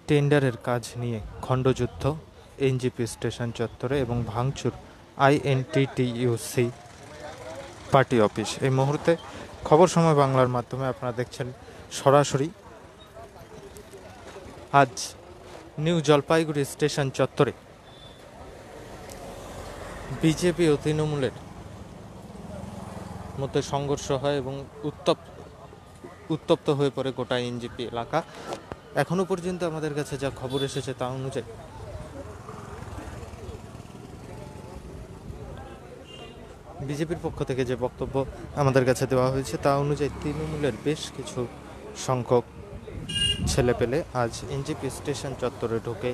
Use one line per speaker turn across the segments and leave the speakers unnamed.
টেন্ডারের কাজ নিয়ে খণ্ডযুদ্ধ NJP station চত্বরে এবং ভাঙচুর আইএনটিটিইউসি পার্টি অফিস। এই মুহূর্তে খবর সময় বাংলার মাধ্যমে আপনারা দেখছেন সরাসরি আজ নিউ জলপাইগুড়ি স্টেশন চত্বরে বিজেপি ও তৃণমূলের মধ্যে সংঘর্ষ হয় এবং উত্তপ্ত হয়ে পড়ে গোটা এনজিপি এলাকা। এখনো পর্যন্ত আমাদের কাছে যা খবর এসেছে তা অনুযায়ী বিজেপির পক্ষ থেকে যে বক্তব্য আমাদের কাছে দেওয়া হয়েছে তা অনুযায়ী তৃণমূলের বেশ কিছু সংখ্যক ছেলেপেলে আজ এনজিপি স্টেশন চত্বরে ঢুকে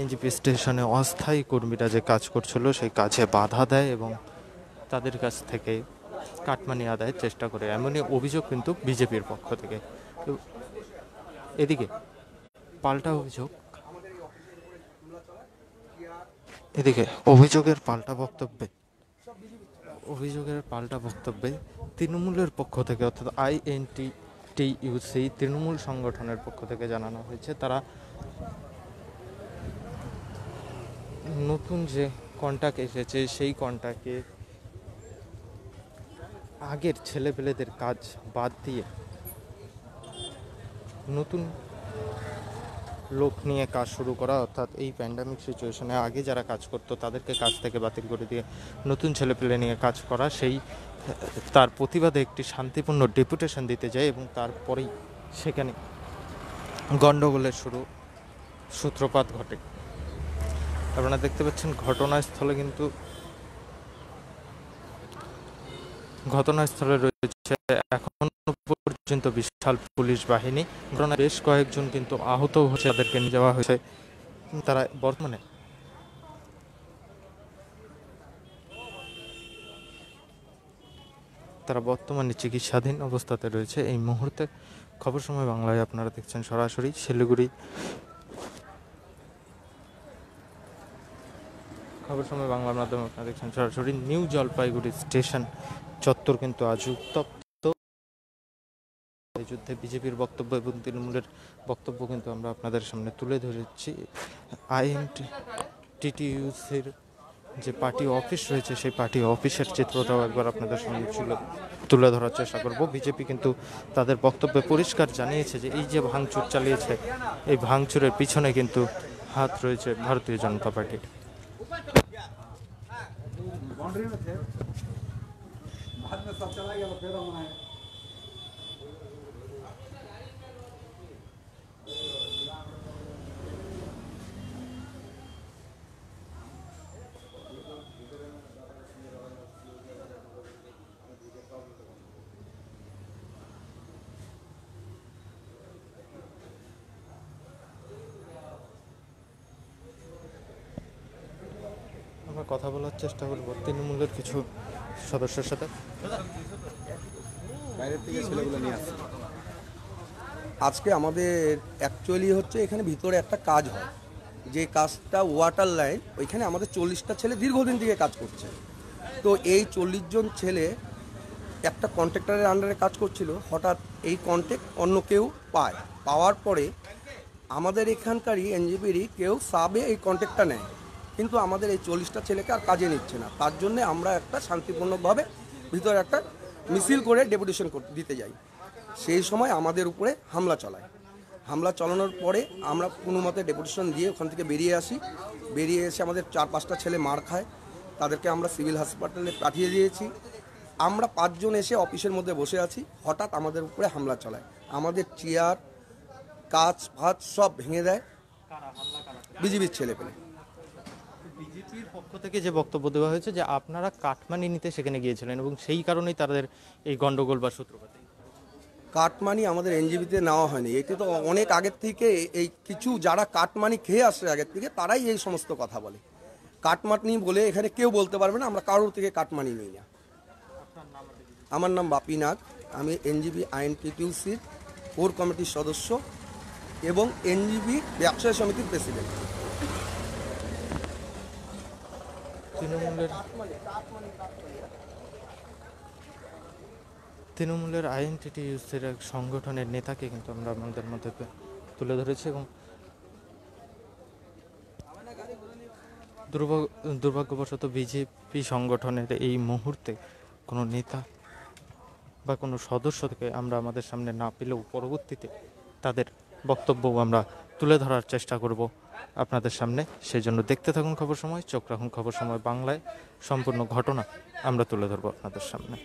এনজিপি স্টেশনে অস্থায়ী কর্মীরা যে কাজ করছিল সেই কাজে বাধা দেয় এবং তাদের কাছ থেকে কাটমানি আদায়ের চেষ্টা করে, এমনই অভিযোগ কিন্তু বিজেপির পক্ষ থেকে। এদিকে পাল্টা অভিযোগের পাল্টা বক্তব্যে তৃণমূলের পক্ষ থেকে অর্থাৎ আইএনটিটিইউসি তৃণমূল সংগঠনের পক্ষ থেকে জানানো হয়েছে তারা নতুন যে কন্ট্রাক্ট এসেছে সেই কন্ট্রাক্টে আগের ছেলেপেলেদের কাজ বাদ দিয়ে নতুন লোক নিয়ে কাজ শুরু করা, অর্থাৎ এই প্যান্ডামিক সিচুয়েশনে আগে যারা কাজ করতো তাদেরকে কাজ থেকে বাতিল করে দিয়ে নতুন ছেলেপেলে নিয়ে কাজ করা, সেই তার প্রতিবাদে একটি শান্তিপূর্ণ ডেপুটেশন দিতে যায় এবং তারপরেই সেখানে গণ্ডগোলের সূত্রপাত ঘটে। আপনারা দেখতে পাচ্ছেন ঘটনাস্থলে রয়েছে এখন পর্যন্ত বিশাল পুলিশ বাহিনী। ঘটনায় বেশ কয়েকজন কিন্তু আহত হয়েছে, তাদেরকে নিয়ে যাওয়া হয়েছে। তারা বর্তমানে চিকিৎসাধীন অবস্থাতে রয়েছে। এই মুহূর্তে খবর সময় বাংলায় আপনারা দেখছেন সরাসরি শিলিগুড়ি খবর সময় বাংলার মাধ্যমে আপনারা দেখছেন সরাসরি নিউ জলপাইগুড়ি স্টেশন চত্বর কিন্তু আজ উত্তপ্ত। এই যুদ্ধে বিজেপির বক্তব্য এবং তৃণমূলের বক্তব্য কিন্তু আমরা আপনাদের সামনে তুলে ধরেছি। আইএনটিটিইউসির যে পার্টি অফিস রয়েছে সেই পার্টি অফিসের চিত্রটাও একবার আপনাদের সামনে তুলে ধরার চেষ্টা করব। বিজেপি কিন্তু তাদের বক্তব্যে পরিষ্কার জানিয়েছে যে এই যে ভাঙচুর চালিয়েছে এই ভাঙচুরের পিছনে কিন্তু হাত রয়েছে ভারতীয় জনতা পার্টির। আমরা কথা বলার চেষ্টা করব তৃণমূলের কিছু সদস্যের সাথে।
বাইরের থেকে ছেলেগুলো নিয়ে আসছে। আজকে আমাদের অ্যাকচুয়ালি হচ্ছে এখানে ভিতরে একটা কাজ হয়, যে কাজটা ওয়াটার লাইন, ওইখানে আমাদের 40টা ছেলে দীর্ঘদিন থেকে কাজ করছে। তো এই 40 জন ছেলে একটা কন্ট্রাক্টরের আন্ডারে কাজ করছিল। হঠাৎ এই কন্ট্রাক্ট অন্য কেউ পাওয়ার পরে আমাদের এখানকারই এনজিপিরই কেউ সাবে এই কন্ট্রাক্টটা নেয়, কিন্তু আমাদের এই 40টা ছেলেকে আর কাজে নিচ্ছে না। তার জন্যে আমরা একটা শান্তিপূর্ণভাবে ভিতরে একটা মিছিল করে ডেপুটেশন দিতে যাই। সেই সময় আমাদের উপরে হামলা চালানোর পরে আমরা কোনো মতে ডেপুটেশন দিয়ে ওখান থেকে বেরিয়ে এসে আমাদের 4-5টা ছেলে মার খায়, তাদেরকে আমরা সিভিল হাসপাতালে পাঠিয়ে দিয়েছি। আমরা 5 জন এসে অফিসের মধ্যে বসে আছি, হঠাৎ আমাদের উপরে হামলা চালায়, আমাদের চেয়ার কাঁচ সব ভেঙে দেয় বিজেপির ছেলেপেলে।
বিজেপির পক্ষ থেকে যে বক্তব্য দেওয়া হয়েছে যে আপনারা কাটমানি নিতে সেখানে গিয়েছিলেন এবং সেই কারণেই তাদের এই গন্ডগোল বা সূত্রপাত।
কাটমানি আমাদের এনজিপিতে নেওয়া হয়নি, এটি তো অনেক আগের থেকে এই কিছু যারা কাটমানি খেয়ে আসছে আগের থেকে তারাই এই সমস্ত কথা বলে। কাটমানি বলে এখানে কেউ বলতে পারবে না আমরা কারোর থেকে কাটমানি নিই না। আমার নাম বাপি নাগ, আমি এনজিপি আইএনটিটিইউসির কোর কমিটির সদস্য এবং এনজিপি ব্যবসায়ী সমিতির প্রেসিডেন্ট।
তৃণমূলের আইএনটিটিইউসির এক সংগঠনের নেতাকে কিন্তু আমরা আমাদের মধ্যে তুলে ধরেছি এবং দুর্ভাগ্যবশত বিজেপি সংগঠনের এই মুহূর্তে কোনো নেতা বা কোনো সদস্যকে আমরা আমাদের সামনে না পেলেও পরবর্তীতে তাদের বক্তব্যও আমরা তুলে ধরার চেষ্টা করব আপনাদের সামনে। সেই জন্য দেখতে থাকুন খবর সময়, চোখ রাখুন খবর সময় বাংলায়। সম্পূর্ণ ঘটনা আমরা তুলে ধরবো আপনাদের সামনে।